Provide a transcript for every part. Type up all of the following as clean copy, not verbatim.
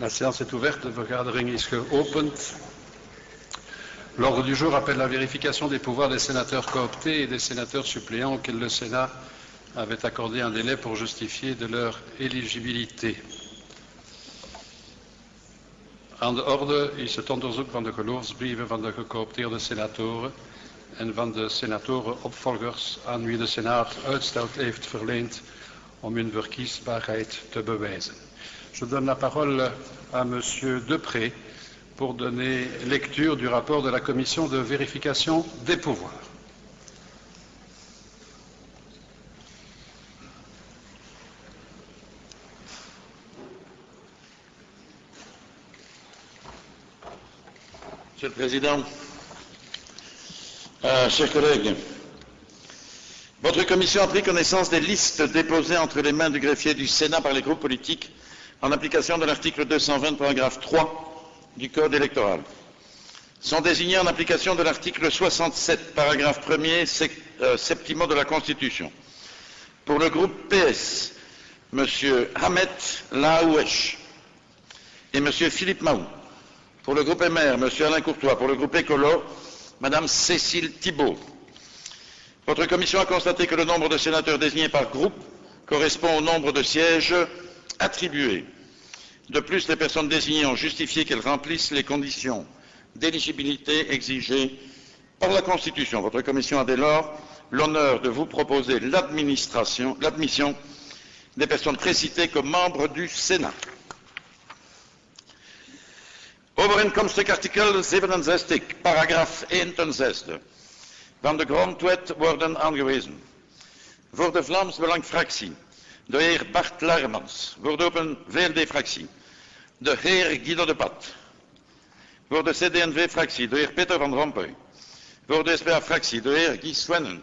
La séance est ouverte, de vergadering is geopend. L'ordre du jour appelle la vérification des pouvoirs des sénateurs cooptés et des sénateurs suppléants auxquels le Sénat avait accordé un délai pour justifier de leur éligibilité. Aan de orde is het onderzoek van de geloofsbrieven van de gecoopteerde senatoren en van de senatorenopvolgers aan wie de Senaat uitstel heeft verleend om hun verkiesbaarheid te bewijzen. Je donne la parole à M. Deprez pour donner lecture du rapport de la Commission de vérification des pouvoirs. Monsieur le Président, chers collègues, votre Commission a pris connaissance des listes déposées entre les mains du greffier du Sénat par les groupes politiques en application de l'article 220, paragraphe 3 du Code électoral. Sont désignés en application de l'article 67, paragraphe 1er, septimo de la Constitution. Pour le groupe PS, M. Ahmed Laouesh et M. Philippe Mahou. Pour le groupe MR, M. Alain Courtois. Pour le groupe Écolo, Mme Cécile Thibault. Votre commission a constaté que le nombre de sénateurs désignés par groupe correspond au nombre de sièges attribués. De plus, les personnes désignées ont justifié qu'elles remplissent les conditions d'éligibilité exigées par la Constitution. Votre commission a dès lors l'honneur de vous proposer l'admission des personnes précitées comme membres du Sénat. Overeenkomstig artikel 67, paragraaf 61 van de grondwet worden aangewezen. Voor de Vlaams Belang-fractie, de heer Bart Laermans. Voor de Open VLD-fractie, de heer Guido de Pat. Voor de CD&V-fractie, de heer Peter van Rompuy. Voor de SPA-fractie, de heer Guy Swennen.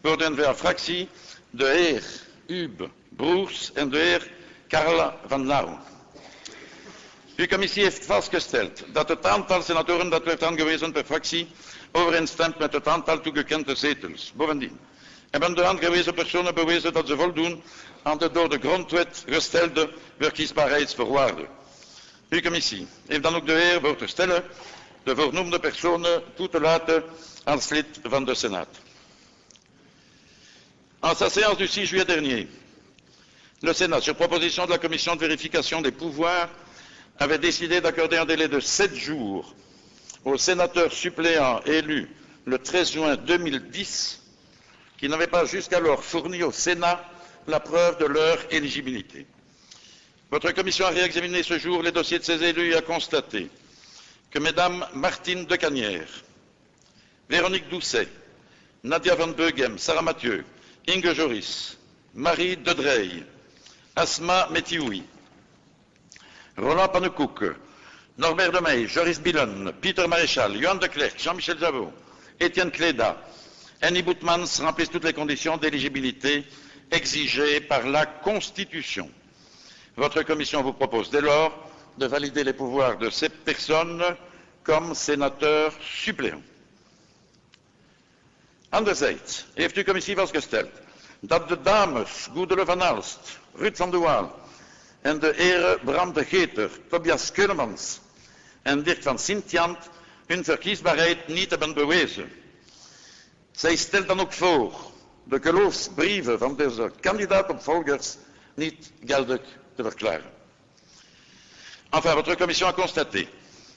Voor de N-VA-fractie, de heer Huub Broers en de heer Karel van Lauw. Uw commissie heeft vastgesteld dat het aantal senatoren dat werd aangewezen per fractie overeenstemt met het aantal toegekende zetels. Bovendien hebben de aangewezen personen bewezen dat ze voldoen aan de door de grondwet gestelde verkiesbaarheidsvoorwaarden. Uw commissie heeft dan ook de eer voor te stellen de voornoemde personen toe te laten als lid van de Senaat. En sa séance du 6 juillet dernier, le Sénat, sur proposition de la Commission de vérification des pouvoirs, avait décidé d'accorder un délai de 7 jours aux sénateurs suppléants élus le 13 juin 2010 qui n'avaient pas jusqu'alors fourni au Sénat la preuve de leur éligibilité. Votre commission a réexaminé ce jour les dossiers de ces élus et a constaté que Mesdames Martine Decanière, Véronique Doucet, Nadia Van Beugem, Sarah Mathieu, Inge Joris, Marie Dedreil, Asma Metioui, Roland Pannekoek, Norbert de Meij, Joris Billon, Peter Maréchal, Johan de Klerk, Jean-Michel Javot, Étienne Cléda, Annie Boutmans remplissent toutes les conditions d'éligibilité exigées par la Constitution. Votre commission vous propose dès lors de valider les pouvoirs de ces personnes comme sénateurs suppléants. Anderzijds heeft uw commissie vastgesteld dat de dames Goedele van Aalst, Ruud van de Waal en de heren Bram de Geter, Tobias Keulemans en Dirk van Sint-Jant hun verkiesbaarheid niet hebben bewezen. Zij stelt dan ook voor de geloofsbrieven van deze kandidaatopvolgers niet geldig te verklaren. Enfin, votre commission a constaté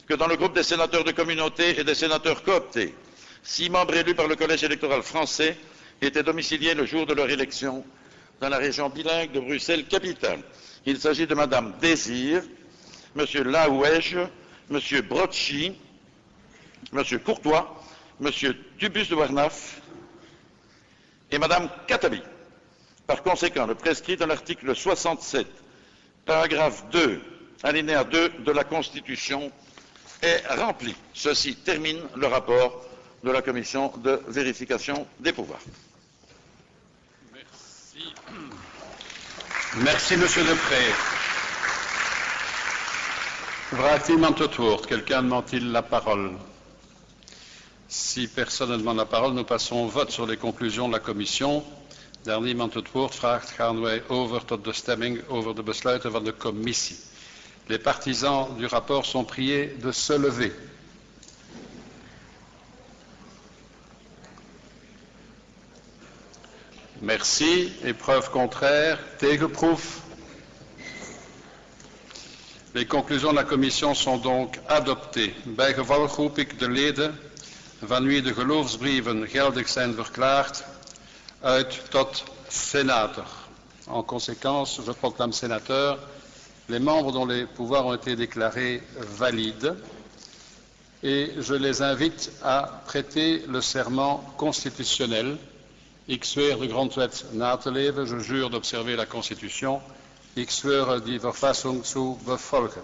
que dans le groupe des sénateurs de communauté et des sénateurs cooptés, 6 membres élus par le collège électoral français étaient domiciliés le jour de leur élection dans la région bilingue de Bruxelles-Capitale. Il s'agit de Madame Désir, Monsieur Laouège, Monsieur Brocci, Monsieur Courtois, Monsieur Dubus de Warnaf et Madame Katabi. Par conséquent, le prescrit de l'article 67, paragraphe 2, alinéa 2 de la Constitution est rempli. Ceci termine le rapport de la Commission de vérification des pouvoirs. Merci. Merci, Monsieur Deprez. Vraagt iemand het woord? Quelqu'un demande-t-il la parole? Si personne ne demande la parole, nous passons au vote sur les conclusions de la Commission. Daar niemand het woord vraagt, gaan wij over tot de stemming over de besluiten van de Commissie. Les partisans du rapport sont priés de se lever. Merci. Épreuve contraire. Tegenproef. Les conclusions de la commission sont donc adoptées. Bijgeval roep ik de leden van wie de geloofsbrieven geldig zijn verklaard uit tot sénateur. En conséquence, je proclame sénateur les membres dont les pouvoirs ont été déclarés valides et je les invite à prêter le serment constitutionnel. Ik zweer de grondwet na te leven, je jure d'observer la Constitution. Ik zweer die Verfassung zu befolgen.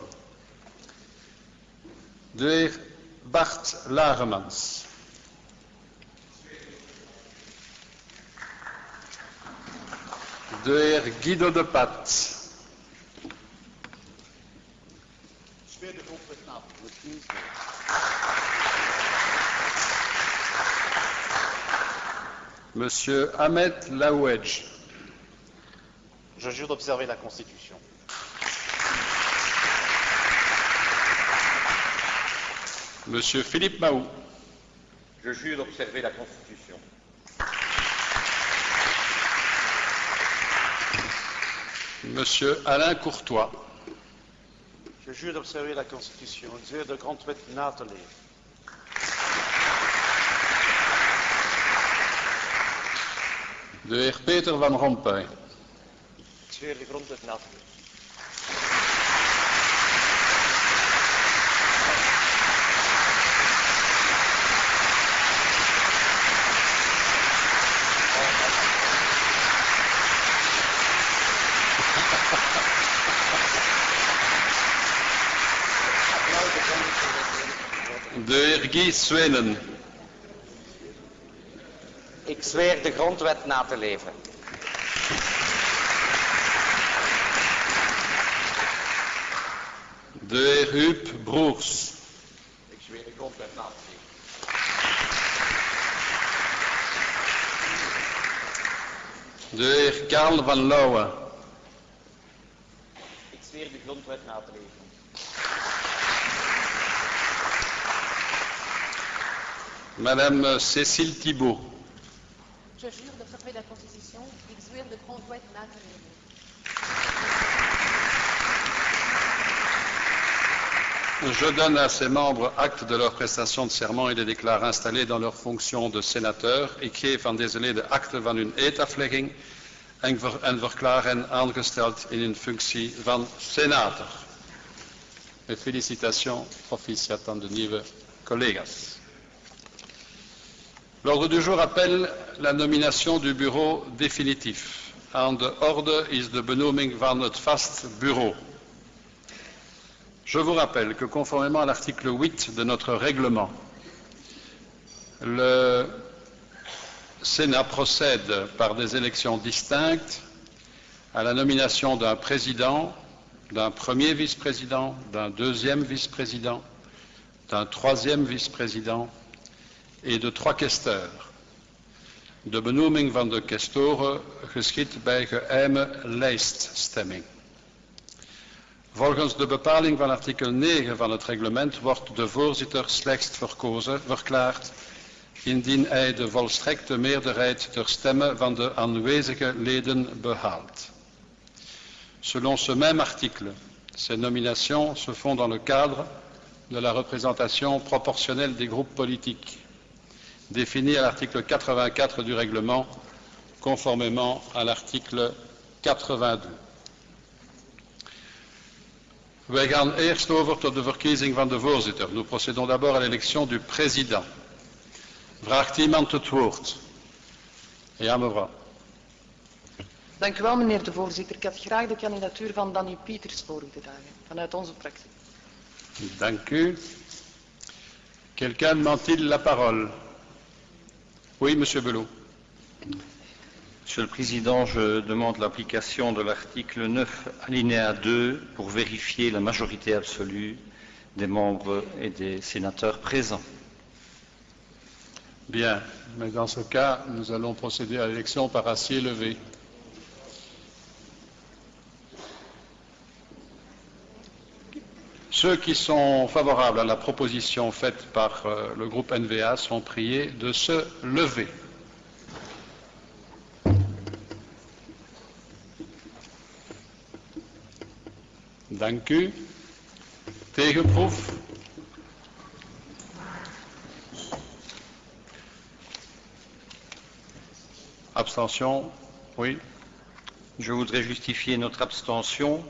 De heer Bart Lagemans. De heer Guido de Pat. Monsieur Ahmed Laouedj. Je jure d'observer la Constitution. Monsieur Philippe Mahou. Je jure d'observer la Constitution. Monsieur Alain Courtois. Je jure d'observer la Constitution. Ik zweer de grondwet na te leven. De heer Peter van Rompuy. Ik zweer de grondwet na te leven. De heer Guy Swenen. Ik zweer de grondwet na te leven. De heer Huub Broers. Ik zweer de grondwet na te leven. De heer Karl van Lauwen. Ik zweer de grondwet na te leven. Madame Cécile Thibault. Je jure d'observer la Constitution. Ik zweer de grondwet na te leven. Je donne à ces membres acte de leur prestation de serment et les déclare installés dans leur fonction de sénateur. Ik geef aan deze leden akte van hun eedaflegging en verklaar hen aangesteld in hun functie van senator. Mes félicitations, proficiat aan de nieuwe collega's. L'ordre du jour appelle la nomination du bureau définitif. Aan de orde is de benoeming van het vast bureau. Je vous rappelle que conformément à l'article 8 de notre règlement, le Sénat procède par des élections distinctes à la nomination d'un président, d'un premier vice-président, d'un deuxième vice-président, d'un troisième vice-président et de 3 questeurs. De benoeming van de quaestoren geschiet bij geheime lijststemming. Volgens de bepaling van artikel 9 van het reglement wordt de voorzitter slechts verklaard indien hij de volstrekte meerderheid ter stemme van de aanwezige leden behaalt. Selon ce même article, ces nominations se font dans le cadre de la représentation proportionnelle des groupes politiques, définie à l'article 84 du règlement, conformément à l'article 82. Wij gaan eerst over tot de verkiezing van de voorzitter. Nous procédons d'abord à l'élection du président. Vraagt iemand het woord? Ja, mevrouw. Dank u wel, meneer de voorzitter. Ik had graag de kandidatuur van Danny Pieters voor u te dragen, vanuit onze fractie. Dank u. Quelqu'un demande-t-il la parole? Oui, monsieur Belot. Monsieur le Président, je demande l'application de l'article 9, alinéa 2, pour vérifier la majorité absolue des membres et des sénateurs présents. Bien, mais dans ce cas, nous allons procéder à l'élection par acier levé. Ceux qui sont favorables à la proposition faite par le groupe NVA sont priés de se lever. Dank u. Tegenproef. Abstention. Oui. Je voudrais justifier notre abstention.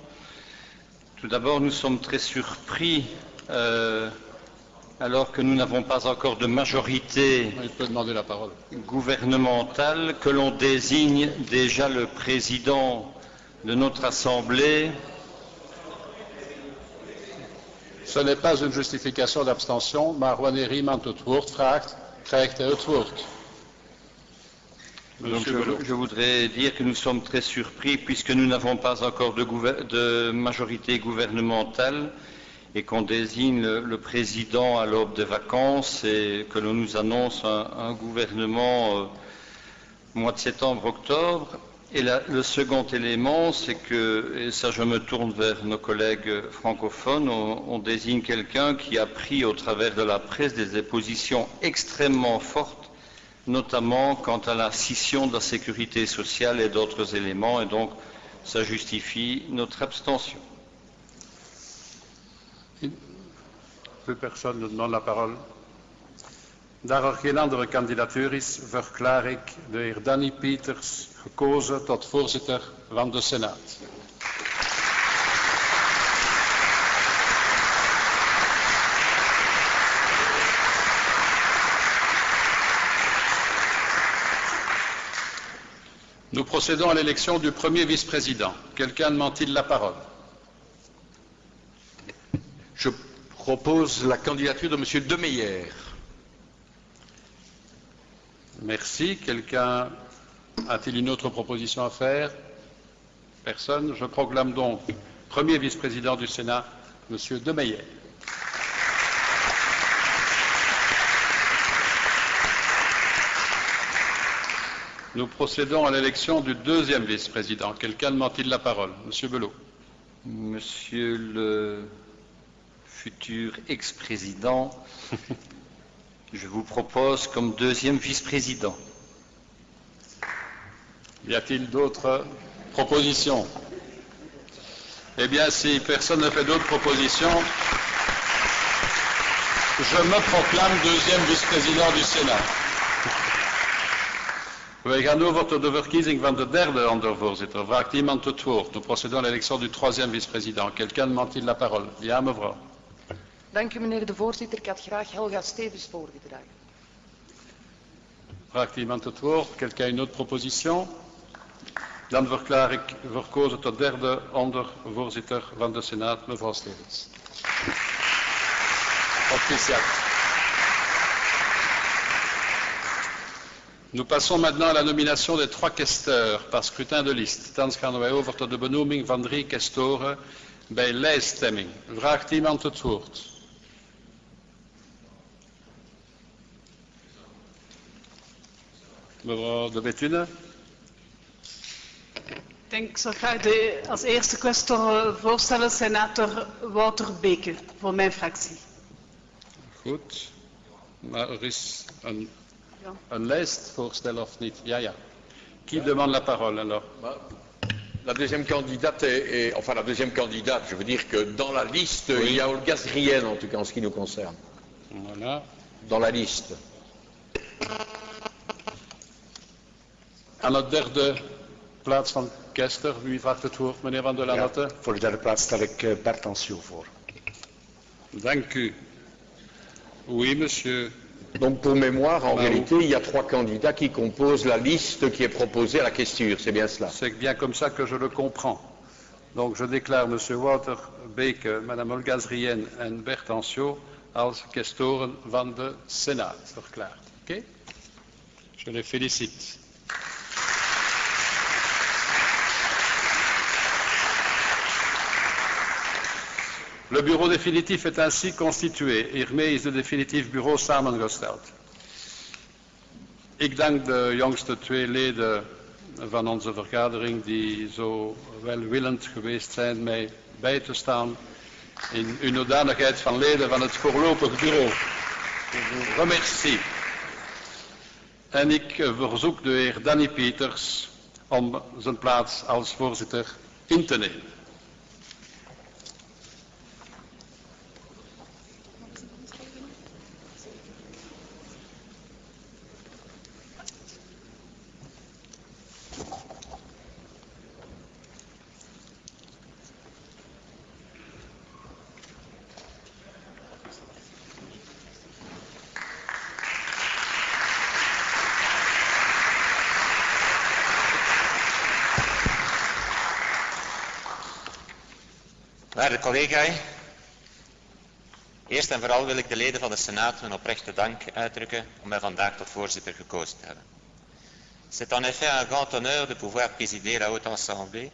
Tout d'abord, nous sommes très surpris, alors que nous n'avons pas encore de majorité Il peut demander la parole. gouvernementale, que l'on désigne déjà le président de notre Assemblée. Ce n'est pas une justification d'abstention, maar wanneer iemand het woord vraagt, krijgt hij het woord. Donc je voudrais dire que nous sommes très surpris puisque nous n'avons pas encore de majorité gouvernementale et qu'on désigne le président à l'aube des vacances et que l'on nous annonce un gouvernement mois de septembre-octobre. Et le second élément, c'est que, et ça je me tourne vers nos collègues francophones, on désigne quelqu'un qui a pris au travers de la presse des positions extrêmement fortes, notamment quant à la scission de la sécurité sociale et d'autres éléments, et donc ça justifie notre abstention. Plus personne ne demande la parole. Daar er geen andere kandidatuur is, verklaar ik de heer Danny Pieters gekozen tot voorzitter van de Senaat. Nous procédons à l'élection du premier vice-président. Quelqu'un demande-t-il la parole? Je propose la candidature de M. De Meyer. Merci. Quelqu'un a-t-il une autre proposition à faire? Personne. Je proclame donc premier vice-président du Sénat, M. De Meyer. Nous procédons à l'élection du deuxième vice-président. Quelqu'un demande-t-il la parole? Monsieur Belot. Monsieur le futur ex-président, je vous propose comme deuxième vice-président. Y a-t-il d'autres propositions? Eh bien, si personne ne fait d'autres propositions, je me proclame deuxième vice-président du Sénat. Wij gaan over tot de verkiezing van de derde ondervoorzitter. Vraagt iemand het woord? Nous procédons à l'élection du troisième vice-président. Quelqu'un demande-t-il la parole? Ja, mevrouw. Dank u, meneer de voorzitter. Ik had graag Helga Stevens voorgedragen. Vraagt iemand het woord? Quelqu'un une autre proposition? Dan verklaar ik verkozen tot derde ondervoorzitter van de Senaat, mevrouw Stevens. Officieel. Nous passons maintenant à la nomination des 3 questeurs par scrutin de liste. Thans gaan wij over tot de benoeming van 3 questoren bij lijststemming. Vraagt iemand het woord? Mevrouw de Bethune. Ik zou graag als eerste quaestor voorstellen senator Wouter Beke voor mijn fractie. Goed, maar er is een lijstvoorstel of niet? Ja, ja. Qui demande la parole alors? La deuxième candidate enfin la deuxième candidate, je veux dire que dans la liste, il y a Olga Zrien en tout cas en ce qui nous concerne. Voilà. Dans la liste. Aan de derde plaats van Kester, wie vraagt het woord, meneer Van der Lanotte? Ja, voor de derde plaats stel ik Bert Anciot voor. Dank u. Oui, monsieur. Donc pour mémoire, en réalité, il y a 3 candidats qui composent la liste qui est proposée à la questure, c'est bien cela. C'est bien comme ça que je le comprends. Donc je déclare M. Wouter Beke, Mme Olga Zrien en Bert Anciot als questoren van de Senaat verklaard. Oké? Je les félicite. Le bureau définitif est ainsi constitué. Hiermee is de definitief bureau samengesteld. Ik dank de jongste 2 leden van onze vergadering die zo welwillend geweest zijn mij bij te staan in uw hoedanigheid van leden van het voorlopig bureau. Remercie. En ik verzoek de heer Danny Pieters om zijn plaats als voorzitter in te nemen. Waarde collega's, eerst en vooral wil ik de leden van de Senaat een oprechte dank uitdrukken om mij vandaag tot voorzitter gekozen te hebben. C'est en effet un grand honneur de pouvoir présider la Haute Assemblée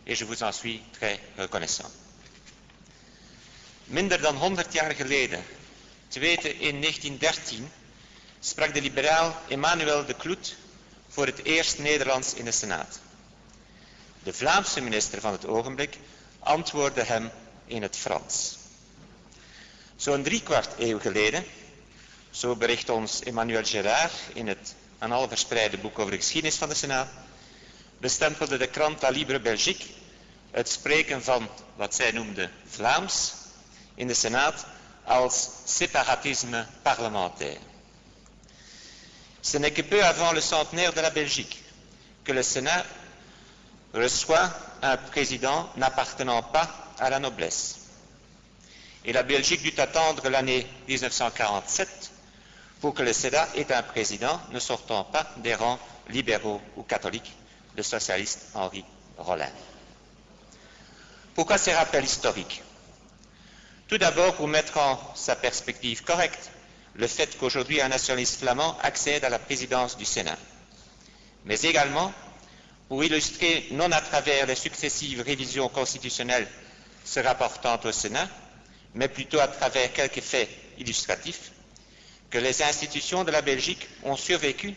et je vous en suis très reconnaissant. Minder dan 100 jaar geleden, te weten in 1913, sprak de liberaal Emmanuel de Kloet voor het eerst Nederlands in de Senaat. De Vlaamse minister van het ogenblik antwoordde hem in het Frans. Zo'n 3/4 eeuw geleden, zo bericht ons Emmanuel Gérard in het aan alle verspreide boek over de geschiedenis van de Senaat, bestempelde de krant La Libre Belgique het spreken van wat zij noemde Vlaams in de Senaat als séparatisme parlementaire. Ce n'est que peu avant le centenaire de la Belgique que le Sénat reçoit un président n'appartenant pas à la noblesse. Et la Belgique dut attendre l'année 1947 pour que le Sénat ait un président ne sortant pas des rangs libéraux ou catholiques, le socialiste Henri Rollin. Pourquoi ces rappels historiques? Tout d'abord pour mettre en sa perspective correcte le fait qu'aujourd'hui un nationaliste flamand accède à la présidence du Sénat, mais également pour illustrer, non à travers les successives révisions constitutionnelles se rapportant au Sénat, mais plutôt à travers quelques faits illustratifs, que les institutions de la Belgique ont survécu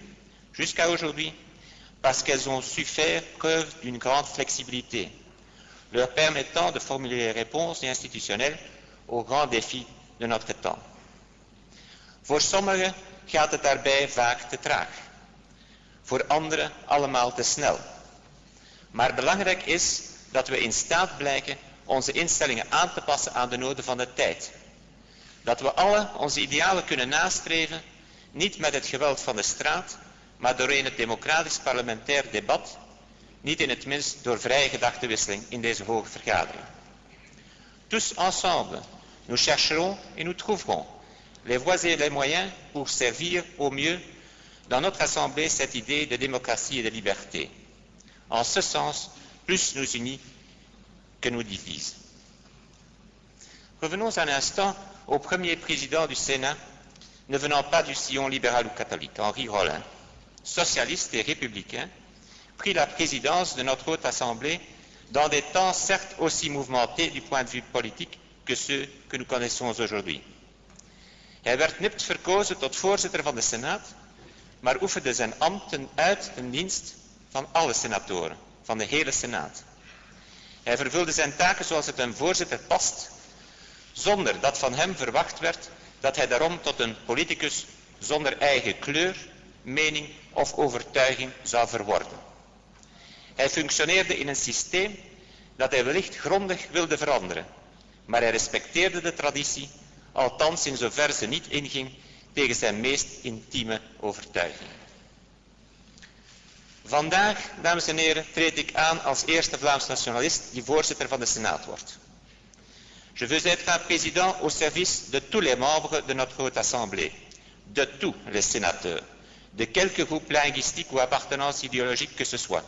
jusqu'à aujourd'hui parce qu'elles ont su faire preuve d'une grande flexibilité, leur permettant de formuler les réponses institutionnelles aux grands défis de notre temps. Voor sommigen gaat het daarbij vaak te traag, voor anderen allemaal te snel. Maar belangrijk is dat we in staat blijken onze instellingen aan te passen aan de noden van de tijd. Dat we alle onze idealen kunnen nastreven, niet met het geweld van de straat, maar doorheen het democratisch parlementair debat, niet in het minst door vrije gedachtenwisseling in deze hoge vergadering. Tous ensemble, nous chercherons et nous trouverons les voies et les moyens pour servir au mieux dans notre Assemblée cette idée de démocratie et de liberté. En ce sens, plus nous unit que nous divise. Revenons un instant au premier président du Sénat, ne venant pas du sillon libéral ou catholique, Henri Rollin, socialiste et républicain, prit la présidence de notre Haute Assemblée dans des temps certes aussi mouvementés du point de vue politique que ceux que nous connaissons aujourd'hui. Hij werd nipt verkozen tot voorzitter van de Senaat, maar oefende zijn ambten uit ten dienst van alle senatoren, van de hele Senaat. Hij vervulde zijn taken zoals het een voorzitter past, zonder dat van hem verwacht werd dat hij daarom tot een politicus zonder eigen kleur, mening of overtuiging zou verworden. Hij functioneerde in een systeem dat hij wellicht grondig wilde veranderen, maar hij respecteerde de traditie, althans in zover ze niet inging tegen zijn meest intieme overtuiging. Vandaag, dames en heren, treed ik aan als eerste Vlaams nationalist die voorzitter van de Senaat wordt. Je veux être un président au service de tous les membres de notre Haute Assemblée, de tous les sénateurs, de quelque groupe linguistique ou appartenance idéologique que ce soit.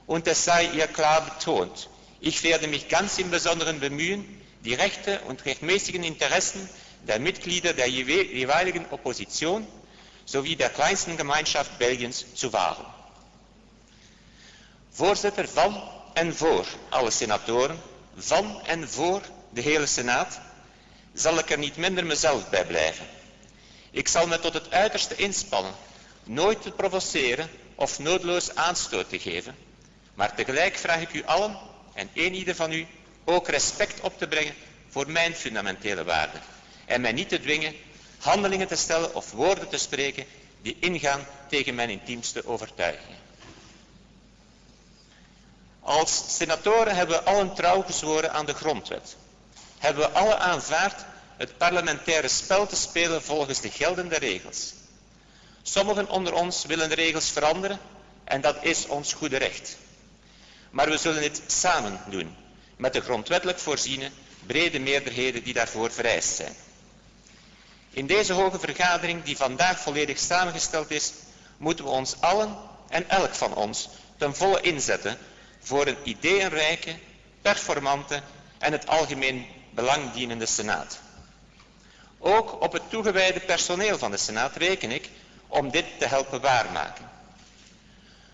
Und es sei ihr klar betont, ich werde mich ganz im Besonderen bemühen, die Rechte und rechtmäßigen Interessen der Mitglieder der jeweiligen Opposition sowie der kleinsten Gemeinschaft Belgiens zu wahren. Voorzitter van en voor alle senatoren, van en voor de hele Senaat, zal ik er niet minder mezelf bij blijven. Ik zal me tot het uiterste inspannen, nooit te provoceren of noodloos aanstoot te geven, maar tegelijk vraag ik u allen en ieder van u ook respect op te brengen voor mijn fundamentele waarden en mij niet te dwingen handelingen te stellen of woorden te spreken die ingaan tegen mijn intiemste overtuigingen. Als senatoren hebben we allen trouw gezworen aan de grondwet. Hebben we allen aanvaard het parlementaire spel te spelen volgens de geldende regels. Sommigen onder ons willen de regels veranderen en dat is ons goede recht. Maar we zullen dit samen doen, met de grondwettelijk voorziene brede meerderheden die daarvoor vereist zijn. In deze hoge vergadering die vandaag volledig samengesteld is, moeten we ons allen en elk van ons ten volle inzetten voor een ideeënrijke, performante en het algemeen belang dienende Senaat. Ook op het toegewijde personeel van de Senaat reken ik om dit te helpen waarmaken.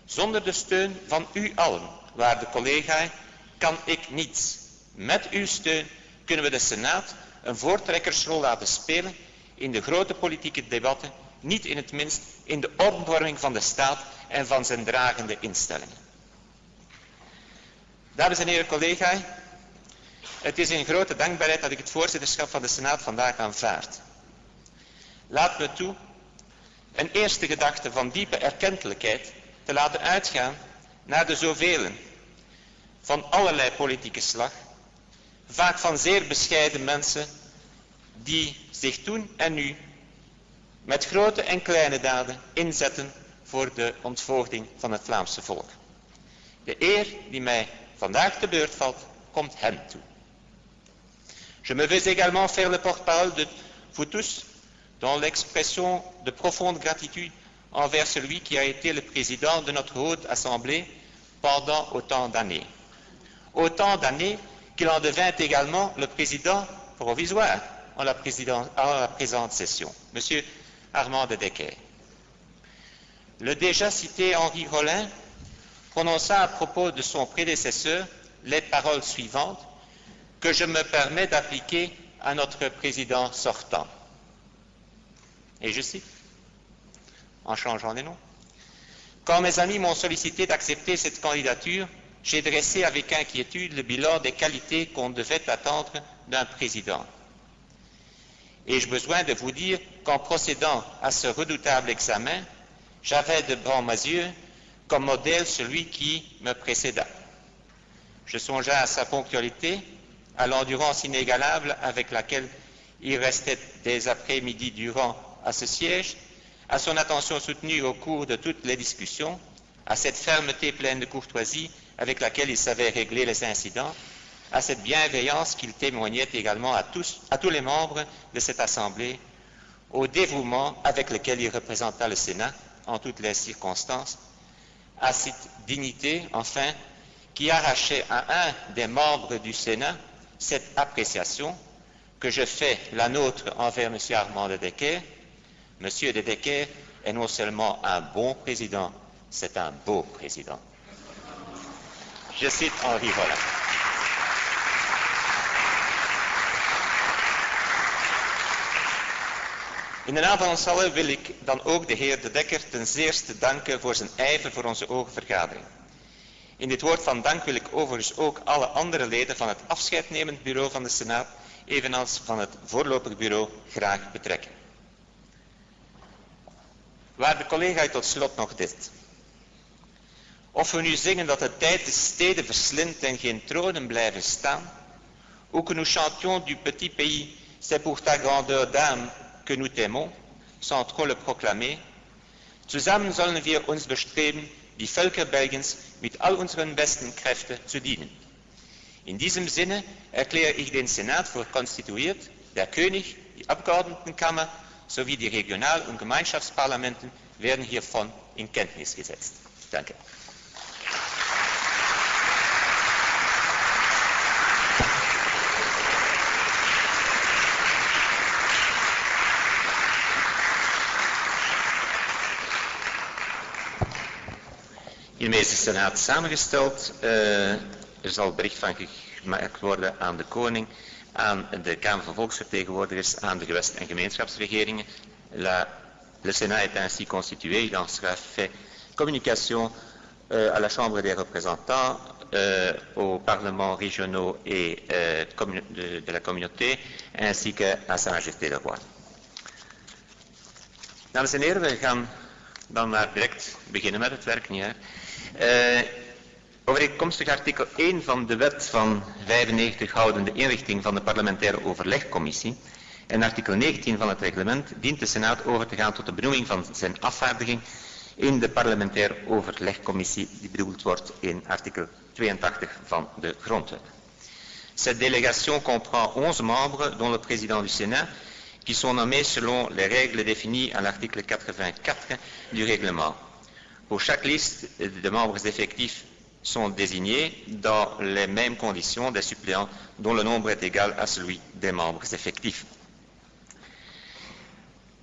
Zonder de steun van u allen, waarde collega, kan ik niets. Met uw steun kunnen we de Senaat een voortrekkersrol laten spelen in de grote politieke debatten, niet in het minst in de omvorming van de staat en van zijn dragende instellingen. Dames en heren collega's, het is in grote dankbaarheid dat ik het voorzitterschap van de Senaat vandaag aanvaard. Laat me toe een eerste gedachte van diepe erkentelijkheid te laten uitgaan naar de zovelen van allerlei politieke slag, vaak van zeer bescheiden mensen die zich toen en nu met grote en kleine daden inzetten voor de ontvoogding van het Vlaamse volk. De eer die mij vandaag te beurt valt, komt hen toe. Je me veux également faire le porte-parole de vous tous dans l'expression de profonde gratitude envers celui qui a été le président de notre haute assemblée pendant autant d'années. Autant d'années qu'il en devint également le président provisoire en la présente session, M. Armand de Decker. Le déjà cité Henri Rollin prononça à propos de son prédécesseur les paroles suivantes que je me permets d'appliquer à notre président sortant. Et je cite, en changeant les noms. Quand mes amis m'ont sollicité d'accepter cette candidature, j'ai dressé avec inquiétude le bilan des qualités qu'on devait attendre d'un président. Ai-je besoin de vous dire qu'en procédant à ce redoutable examen, j'avais devant mes yeux comme modèle celui qui me précéda. Je songeais à sa ponctualité, à l'endurance inégalable avec laquelle il restait des après-midi durant à ce siège, à son attention soutenue au cours de toutes les discussions, à cette fermeté pleine de courtoisie avec laquelle il savait régler les incidents, à cette bienveillance qu'il témoignait également à tous les membres de cette Assemblée, au dévouement avec lequel il représenta le Sénat en toutes les circonstances, à cette dignité, enfin, qui arrachait à un des membres du Sénat cette appréciation que je fais la nôtre envers M. Armand de Decker. M. de Decker est non seulement un bon président, c'est un beau président. Je cite Henri Rollin. In de naam van ons allen wil ik dan ook de heer De Decker ten zeerste danken voor zijn ijver voor onze ogen vergadering. In dit woord van dank wil ik overigens ook alle andere leden van het afscheidnemend bureau van de Senaat, evenals van het voorlopig bureau, graag betrekken. Waarde collega, tot slot nog dit. Of we nu zingen dat de tijd de steden verslindt en geen tronen blijven staan, ou que nous chantions du petit pays, c'est pour ta grandeur d'âme que nous t'aimons, sans trop le proclamer, zusammen sollen wir uns bestreben, die Völker Belgiens mit all unseren besten Kräften zu dienen. In diesem Sinne erkläre ich den Senat für konstituiert, der König, die Abgeordnetenkammer sowie die Regional- und Gemeinschaftsparlamenten werden hiervon in Kenntnis gesetzt. Danke. Hiermee is de Senaat samengesteld. Er zal bericht van gemaakt worden aan de koning, aan de Kamer van Volksvertegenwoordigers, aan de gewest- en gemeenschapsregeringen. Le Sénat est ainsi constitué, il en sera fait communication à la Chambre des représentants, aux parlements régionaux et de la communauté, ainsi qu'à Sa Majesté le Roi. Dames en heren, we gaan dan maar direct beginnen met het werk. Niet, overeenkomstig artikel 1 van de wet van 95 houdende inrichting van de parlementaire overlegcommissie en artikel 19 van het reglement dient de Senaat over te gaan tot de benoeming van zijn afvaardiging in de parlementaire overlegcommissie die bedoeld wordt in artikel 82 van de grondwet. Cette délégation comprend 11 membres, dont le président du Sénat, qui sont nommés selon les règles définies à l'article 84 du règlement. Pour chaque liste, de membres effectifs sont désignés dans les mêmes conditions des suppléants dont le nombre est égal à celui des membres effectifs.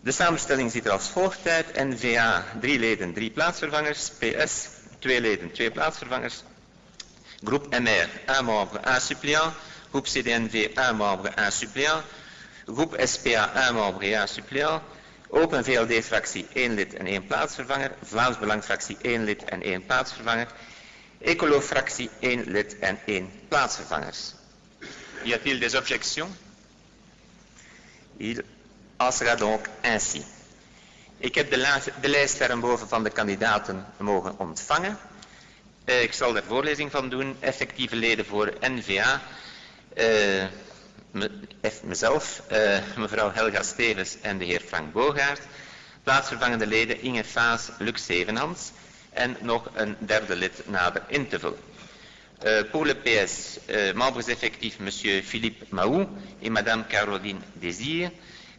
De samenstelling ziet er als volgt uit. N-VA 3 leden, 3 plaatsvervangers. PS 2 leden, 2 plaatsvervangers. Groep MR 1 membre, 1 suppléant. Groep CD&V 1 membre, 1 suppléant. Groep SPA 1 membre et 1 suppléant. Open VLD-fractie 1 lid en 1 plaatsvervanger. Vlaams Belang-fractie 1 lid en 1 plaatsvervanger. Ecolo-fractie 1 lid en 1 plaatsvervangers. Y a-t-il des objections? Il en sera donc ainsi. Ik heb de lijst daarboven van de kandidaten mogen ontvangen. Ik zal er voorlezing van doen. Effectieve leden voor NVA. Mezelf, mevrouw Helga Stevens en de heer Frank Bogaert. Plaatsvervangende leden Inge Faas, Luc Zevenhans. En nog een derde lid nader in te vullen. Pour le PS, membres effectifs monsieur Philippe Mahou et madame Caroline Désir.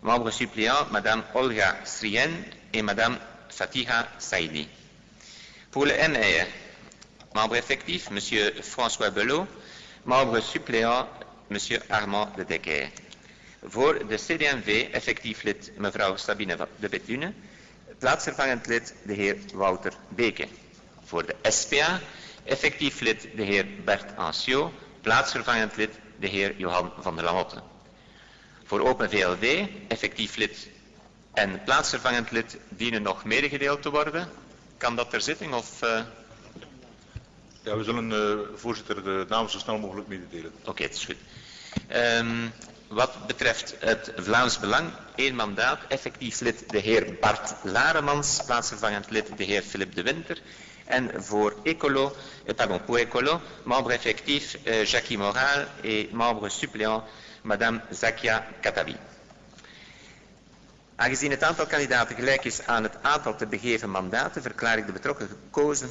Membres suppléants madame Olga Srien et madame Fatiha Saidi. Pour le MR, membre effectif monsieur François Belot. Membre suppléant monsieur Armand de Decker. Voor de CD&V effectief lid mevrouw Sabine de Bethune. Plaatsvervangend lid de heer Wouter Beke. Voor de SPA effectief lid de heer Bert Anciot. Plaatsvervangend lid de heer Johan van der Lamotte. Voor Open VLD effectief lid en plaatsvervangend lid dienen nog medegedeeld te worden. Kan dat ter zitting of... Ja, we zullen voorzitter de namen zo snel mogelijk mededelen. Oké, het is goed. Wat betreft het Vlaams Belang, 1 mandaat, effectief lid de heer Bart Laremans, plaatsvervangend lid de heer Philippe de Winter. En voor pour Ecolo, membre effectief Jackie Moral et membre suppléant madame Zakia Katabi. Aangezien het aantal kandidaten gelijk is aan het aantal te begeven mandaten, verklaar ik de betrokken gekozen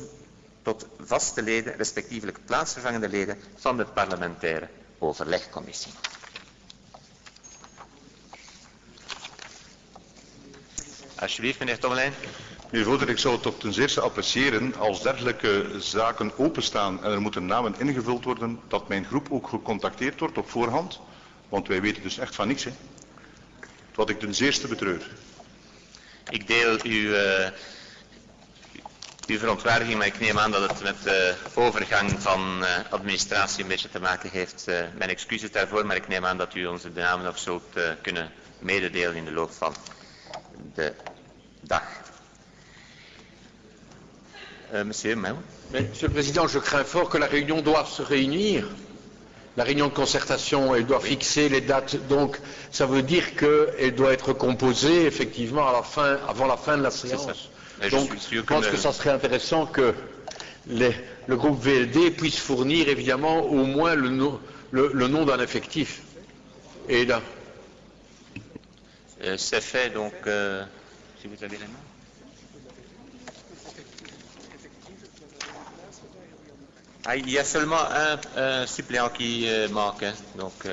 tot vaste leden, respectievelijk plaatsvervangende leden van de parlementaire overlegcommissie. Alsjeblieft, meneer Tommelijn. Meneer voorzitter, ik zou het toch ten zeerste appreciëren als dergelijke zaken openstaan en er moeten namen ingevuld worden, dat mijn groep ook gecontacteerd wordt op voorhand, want wij weten dus echt van niks. Hè. Wat ik ten zeerste betreur. Ik deel uw verontwaardiging, maar ik neem aan dat het met de overgang van administratie een beetje te maken heeft. Mijn excuses daarvoor, maar ik neem aan dat u ons de namen nog zult kunnen mededelen in de loop van de dag. Monsieur Mel. Monsieur le Président, je crains fort que la réunion doive se réunir. La réunion de concertation, elle doit fixer les dates, donc ça veut dire qu'elle doit être composée effectivement à la fin, avant la fin de la séance. Donc je pense que ça serait intéressant que le groupe VLD puisse fournir évidemment au moins le nom d'un effectif. Et là. C'est fait donc, si vous avez les noms. Ah, il y a seulement un suppléant qui manque, hein, donc...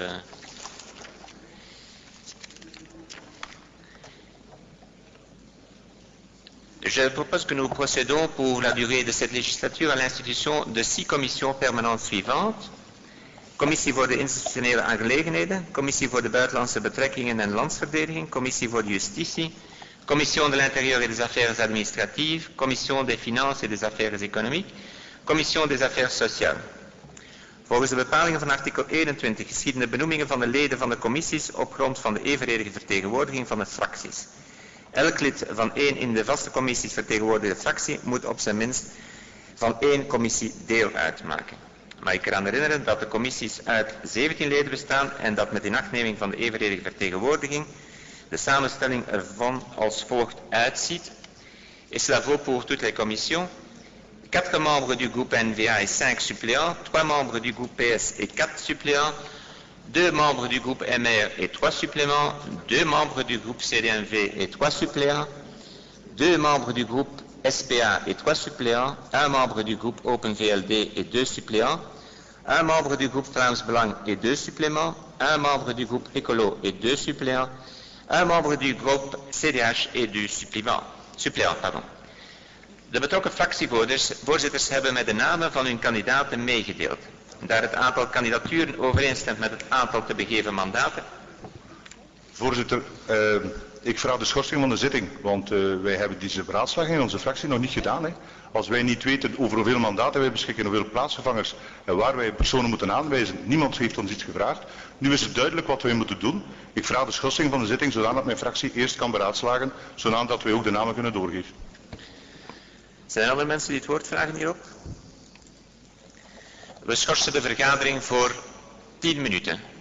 Je propose que nous procédons pour la durée de cette législature à l'institution de 6 commissions permanentes suivantes. Commissie voor de institutionele aangelegenheden, Commissie voor de buitenlandse betrekkingen en landsverdediging, Commissie voor de justitie, Commission de l'intérieur et des affaires administratives, Commission des finances et des affaires économiques, Commission des affaires sociales. Volgens de bepalingen van artikel 21 geschieden de benoemingen van de leden van de commissies op grond van de evenredige vertegenwoordiging van de fracties. Elk lid van 1 in de vaste commissies vertegenwoordigde fractie moet op zijn minst van één commissie deel uitmaken. Maar ik kan herinneren dat de commissies uit 17 leden bestaan en dat met inachtneming van de evenredige vertegenwoordiging de samenstelling ervan als volgt uitziet. Et cela vaut pour toutes les commissions. 4 membres du groupe NVA et 5 suppléants, 3 membres du groupe PS et 4 suppléants, 2 membres du groupe MR et 3 suppléments, 2 membres du groupe CD&V et 3 suppléants, 2 membres du groupe SPA et 3 suppléants, 1 membre du groupe Open VLD et 2 suppléants, 1 membre du groupe Vlaams Belang et 2 suppléments, 1 membre du groupe Écolo et 2 suppléants, 1 membre du groupe CDH et 2 suppléants. De betrokken fractievoorzitters hebben mij de namen van hun kandidaten meegedeeld. Daar het aantal kandidaturen overeenstemt met het aantal te begeven mandaten. Voorzitter, ik vraag de schorsing van de zitting, want wij hebben deze beraadslaging in onze fractie nog niet gedaan. Hè. Als wij niet weten over hoeveel mandaten wij beschikken, hoeveel plaatsvervangers en waar wij personen moeten aanwijzen, niemand heeft ons iets gevraagd. Nu is het duidelijk wat wij moeten doen. Ik vraag de schorsing van de zitting zodat mijn fractie eerst kan beraadslagen, zodat wij ook de namen kunnen doorgeven. Zijn er andere mensen die het woord vragen hierop? We schorsen de vergadering voor 10 minuten.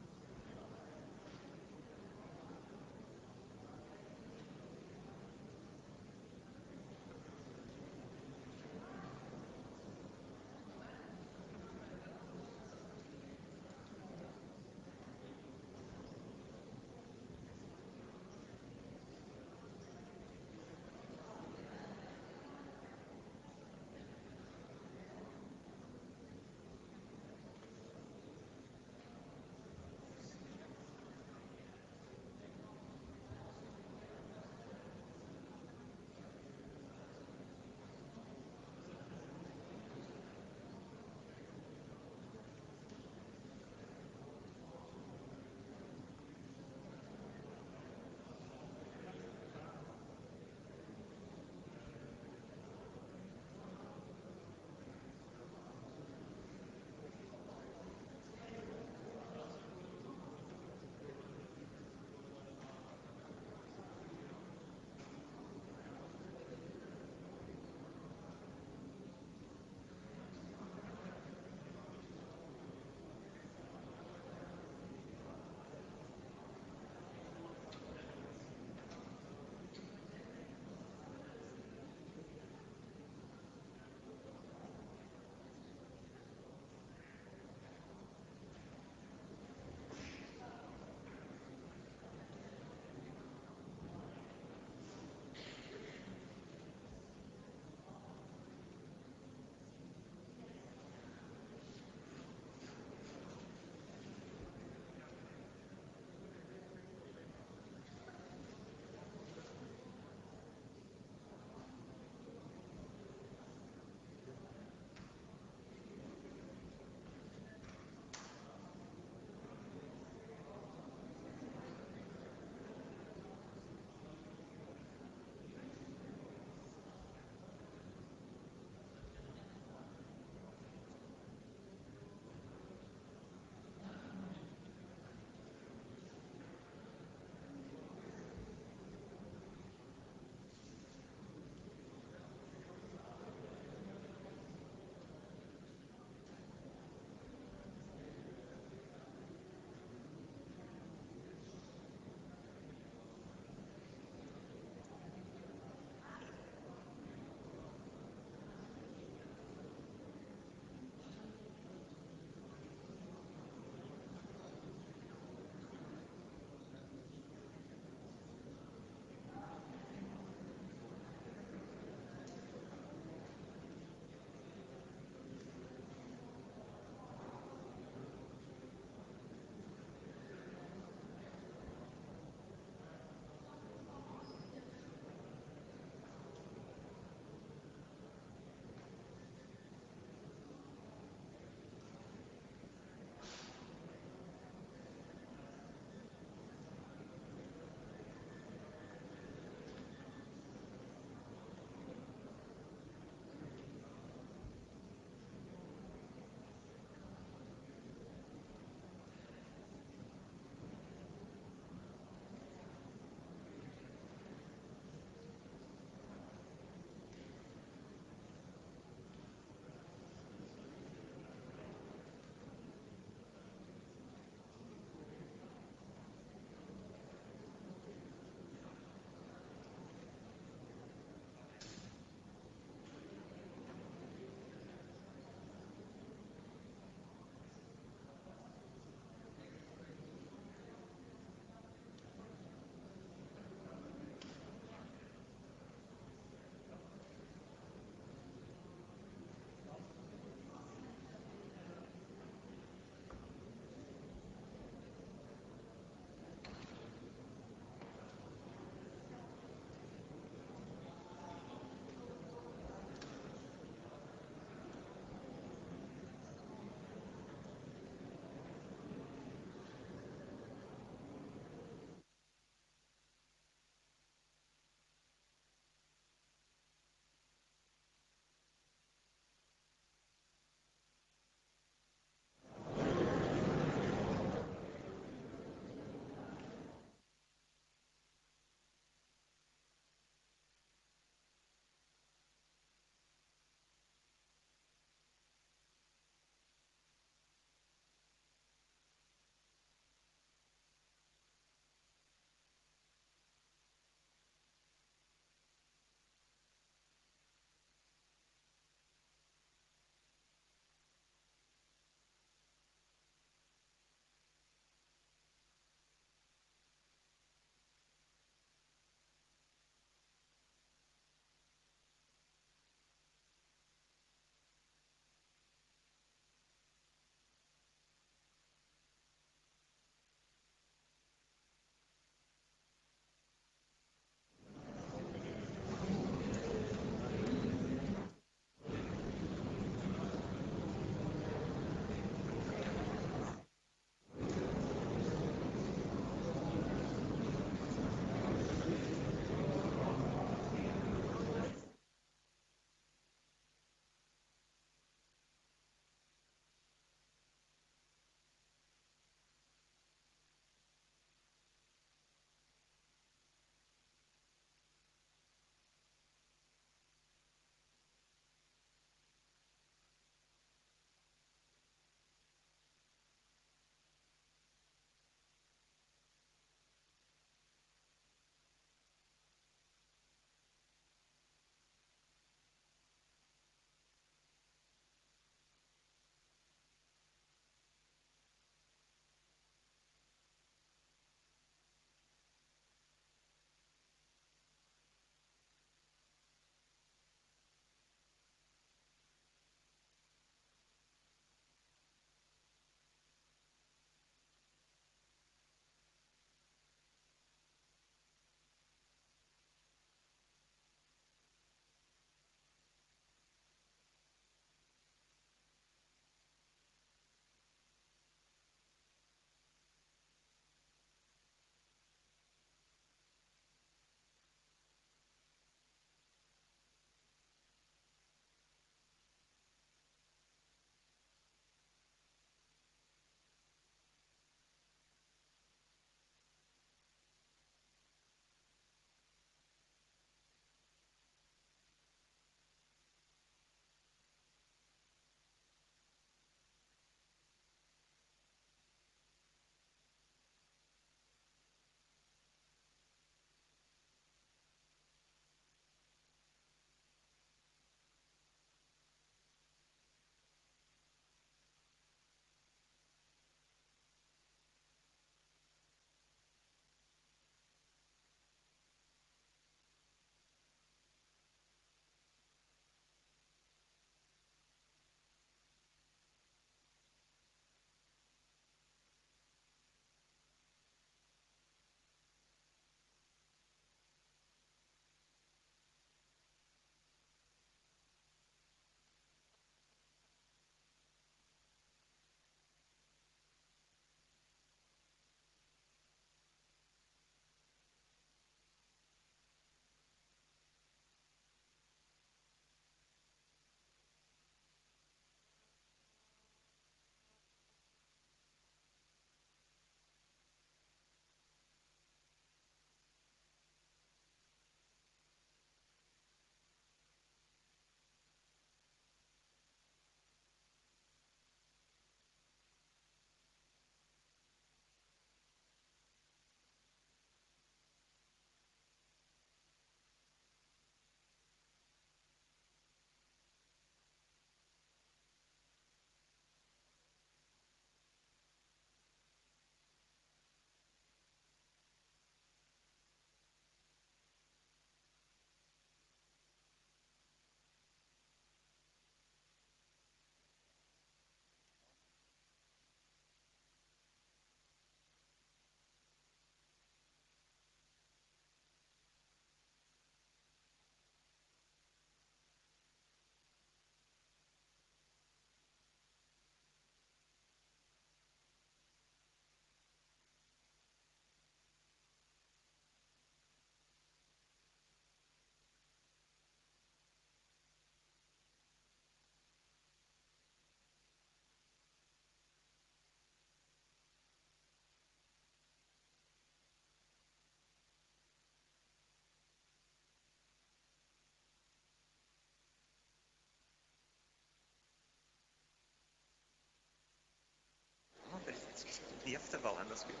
geval, hè? Dat is goed.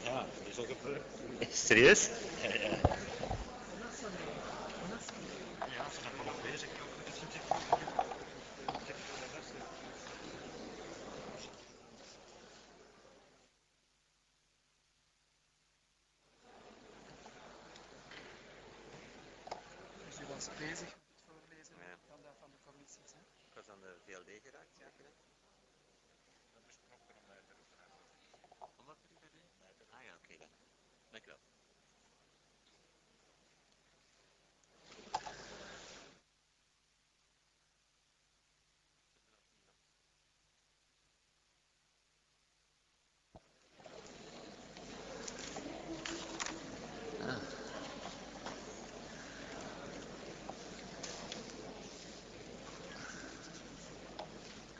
Ja, dat is ook gebeurd. Serieus? Ja, ja. Ja, ze zijn nog bezig. Dus u was bezig met het voorlezen van de commissies. Hè? Ik was aan de VLD geraakt, ja. Dat besproken om mij te roepen. Omdat we die bij de... Ah ja, oké dan. Dank u wel.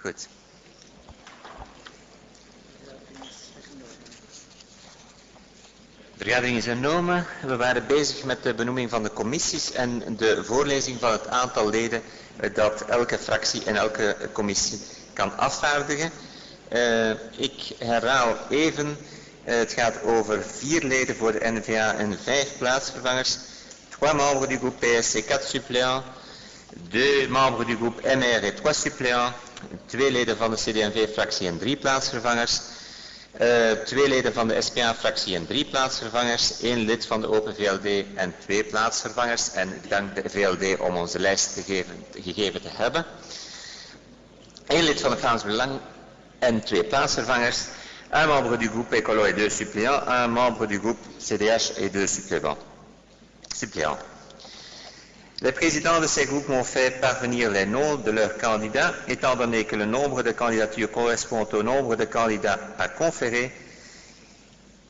Goed. De vergadering is hernomen. We waren bezig met de benoeming van de commissies en de voorlezing van het aantal leden dat elke fractie en elke commissie kan afvaardigen. Ik herhaal even, het gaat over 4 leden voor de N-VA en 5 plaatsvervangers, 3 membres du groupe PSC, 4 suppléants, 2 membres du groupe MR et 3 suppléants, 2 leden van de CD&V-fractie en 3 plaatsvervangers, 2 leden van de SPA-fractie en 3 plaatsvervangers, 1 lid van de Open VLD en 2 plaatsvervangers. En ik dank de VLD om onze lijst gegeven te hebben. 1 lid van het Vlaams Belang en 2 plaatsvervangers. 1 membre du groupe Écolo et 2 suppléants. 1 membre du groupe CDH et 2 suppléants. Les présidents de ces groupes m'ont fait parvenir les noms de leurs candidats, étant donné que le nombre de candidatures correspond au nombre de candidats à conférer.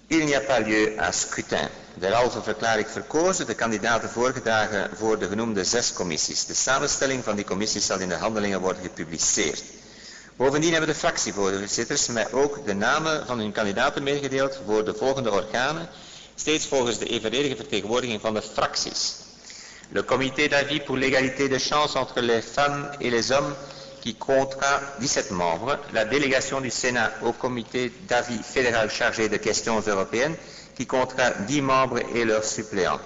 Il n'y a pas lieu à scrutin. Derhalve verklaar ik verkozen de kandidaten voorgedragen voor de genoemde 6 commissies. De samenstelling van die commissies zal in de handelingen worden gepubliceerd. Bovendien hebben de fractievoorzitters mij ook de namen van hun kandidaten meegedeeld voor de volgende organen, steeds volgens de evenredige vertegenwoordiging van de fracties. Le comité d'avis pour l'égalité des chances entre les femmes et les hommes qui comptera 17 membres. La délégation du Sénat au comité d'avis fédéral chargé de questions européennes qui comptera 10 membres et leurs suppléants.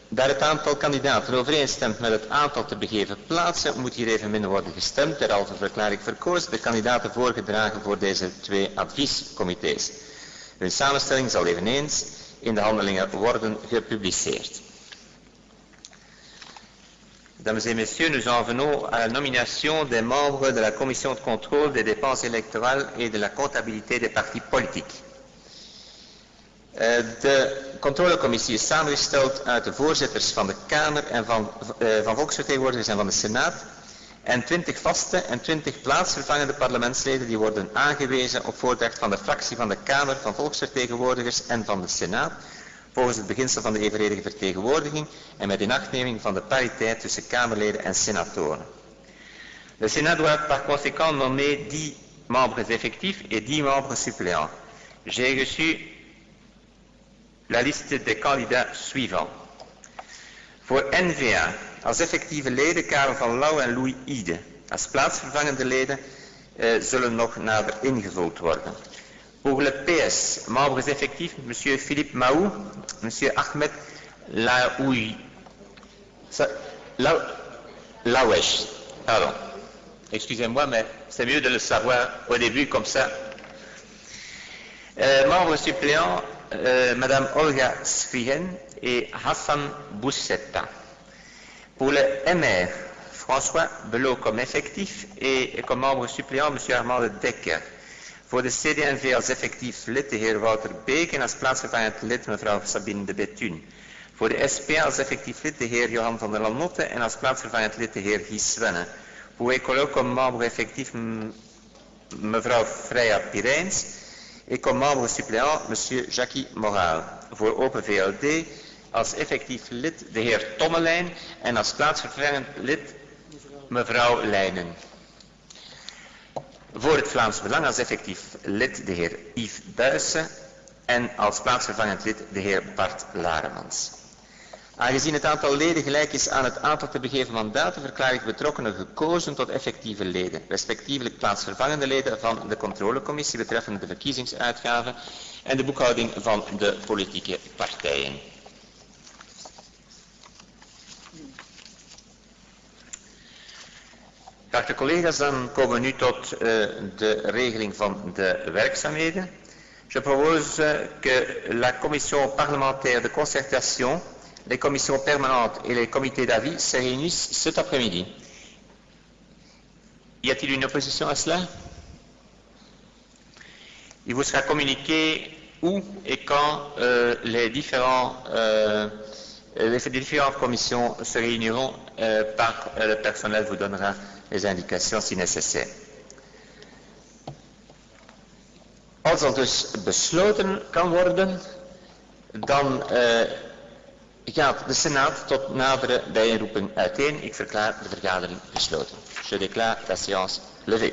Daar het aantal kandidaten overeenstemt met het aantal te begeven plaatsen, moet hier evenmin worden gestemd. Derhalve verklaar ik verkozen de kandidaten voorgedragen voor deze 2 adviescomité's. Hun samenstelling zal eveneens in de handelingen worden gepubliceerd. Mesdames et messieurs, nous en venons à la nomination des membres de la commission de contrôle des dépenses électorales et de la comptabilité des partis politiques. De controlecommissie is samengesteld uit de voorzitters van de Kamer en van volksvertegenwoordigers en van de Senaat en 20 vaste en 20 plaatsvervangende parlementsleden die worden aangewezen op voordracht van de fractie van de Kamer, van volksvertegenwoordigers en van de Senaat, volgens het beginsel van de evenredige vertegenwoordiging en met inachtneming van de pariteit tussen Kamerleden en senatoren. Le Sénat doit par conséquent nommer 10 membres effectifs et 10 membres suppléants. J'ai reçu la liste des candidats suivants. Voor N-VA als effectieve leden Karel van Lauw en Louis Ide. Als plaatsvervangende leden zullen nog nader ingevuld worden. Pour le PS, membres effectifs, M. Philippe Mahou, M. Ahmed Laouesh. Pardon. Excusez-moi, mais c'est mieux de le savoir au début comme ça. Membres suppléants, Madame Olga Svihen et Hassan Boussetta. Pour le MR, François Belot comme effectif et comme membre suppléant, M. Armand de Dekker. Voor de CD&V als effectief lid de heer Wouter Beek en als plaatsvervangend lid mevrouw Sabine de Bethune. Voor de SPA als effectief lid de heer Johan van der Lamotte en als plaatsvervangend lid de heer Guy Svenne. Voor Écolo comme membre effectief mevrouw Freya Pirijns et comme membre suppléant monsieur Jackie Moraal. Voor Open VLD als effectief lid de heer Tommelijn en als plaatsvervangend lid mevrouw Leijnen. Voor het Vlaams Belang als effectief lid de heer Yves Buijsen en als plaatsvervangend lid de heer Bart Laremans. Aangezien het aantal leden gelijk is aan het aantal te begeven mandaten, verklaar ik betrokkenen gekozen tot effectieve leden, respectievelijk plaatsvervangende leden van de controlecommissie betreffende de verkiezingsuitgaven en de boekhouding van de politieke partijen. Geachte collega's, dan komen we nu tot de regeling van de werkzaamheden. Je propose que la commission parlementaire de concertation, les commissions permanentes et les comités d'avis se réunissent cet après-midi. Y a-t-il une opposition à cela? Il vous sera communiqué où et quand les différentes commissions se réuniront par le personnel vous donnera les indications si nécessaire. Als er dus besloten kan worden, dan gaat de Senaat tot nadere bijeenroeping uiteen. Ik verklaar de vergadering gesloten. Je déclare la séance levée.